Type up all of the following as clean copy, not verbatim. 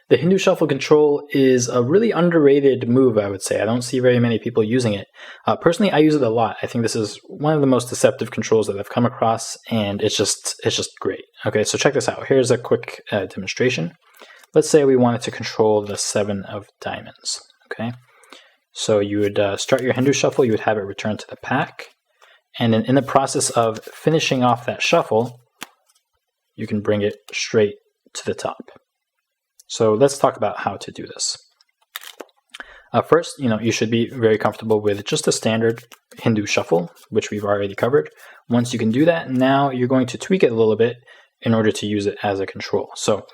The Hindu Shuffle control is a really underrated move, I would say. I don't see very many people using it. Personally, I use it a lot. I think this is one of the most deceptive controls that I've come across, and it's just great. Okay, so check this out. Here's a quick demonstration. Let's say we wanted to control the 7 of diamonds. Okay, so you would start your Hindu Shuffle. You would have it return to the pack, and then in the process of finishing off that shuffle, you can bring it straight to the top. So let's talk about how to do this. First, you should be very comfortable with just a standard Hindu Shuffle, which we've already covered. Once you can do that, now you're going to tweak it a little bit in order to use it as a control. So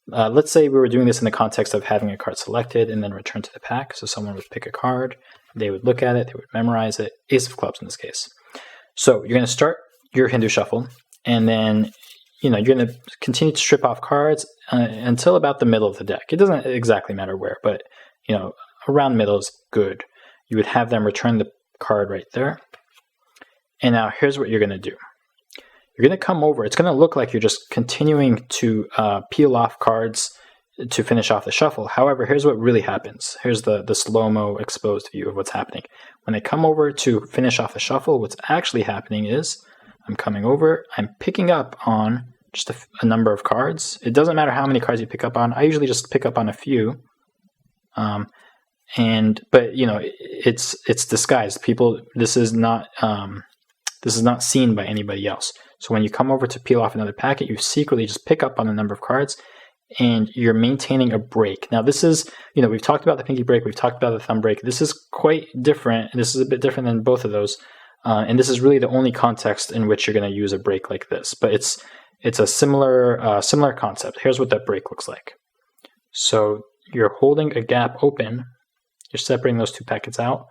let's say we were doing this in the context of having a card selected and then return to the pack. So someone would pick a card, they would look at it, they would memorize it, Ace of Clubs in this case. So you're going to start your Hindu Shuffle, and then you're going to continue to strip off cards until about the middle of the deck. It doesn't exactly matter where, but around middle is good. You would have them return the card right there. And now here's what you're going to do. You're going to come over. It's going to look like you're just continuing to peel off cards to finish off the shuffle. However, here's what really happens. Here's the slow-mo exposed view of what's happening. When I come over to finish off the shuffle, what's actually happening is I'm coming over, I'm picking up on just a number of cards. It doesn't matter how many cards you pick up on. I usually just pick up on a few. But it's disguised. This is not seen by anybody else. So when you come over to peel off another packet, you secretly just pick up on a number of cards, and you're maintaining a break. Now this is, we've talked about the pinky break, we've talked about the thumb break. This is quite different. This is a bit different than both of those. And this is really the only context in which you're going to use a break like this. But it's a similar concept. Here's what that break looks like. So you're holding a gap open. You're separating those two packets out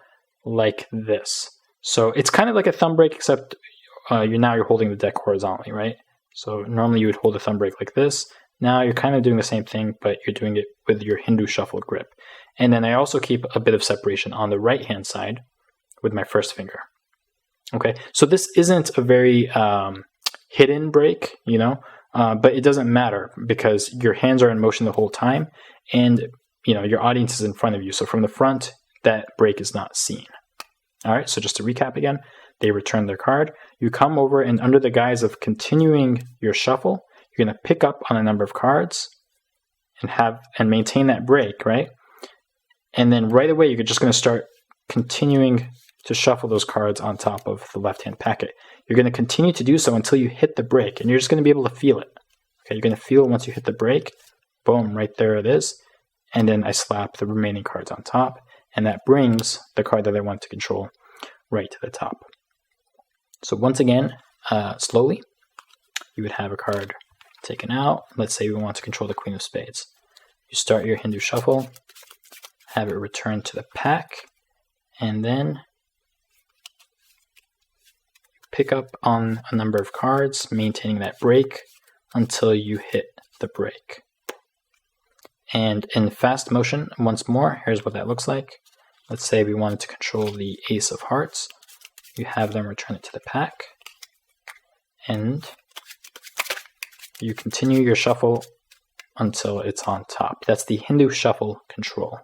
like this. So it's kind of like a thumb break, except you're holding the deck horizontally, right? So normally you would hold a thumb break like this. Now you're kind of doing the same thing, but you're doing it with your Hindu Shuffle grip. And then I also keep a bit of separation on the right-hand side with my first finger. Okay, so this isn't a very hidden break, but it doesn't matter because your hands are in motion the whole time, and your audience is in front of you. So from the front, that break is not seen. All right, so just to recap again, they return their card. You come over, and under the guise of continuing your shuffle, you're going to pick up on a number of cards and maintain that break, right? And then right away, you're just going to start continuing to shuffle those cards on top of the left-hand packet. You're going to continue to do so until you hit the break, and you're just going to be able to feel it. Okay, you're going to feel it once you hit the break. Boom, right there it is. And then I slap the remaining cards on top, and that brings the card that I want to control right to the top. So once again, slowly, you would have a card taken out. Let's say we want to control the Queen of Spades. You start your Hindu Shuffle, have it return to the pack, and then pick up on a number of cards, maintaining that break until you hit the break. And in fast motion, once more, here's what that looks like. Let's say we wanted to control the Ace of Hearts. You have them return it to the pack, and you continue your shuffle until it's on top. That's the Hindu Shuffle control.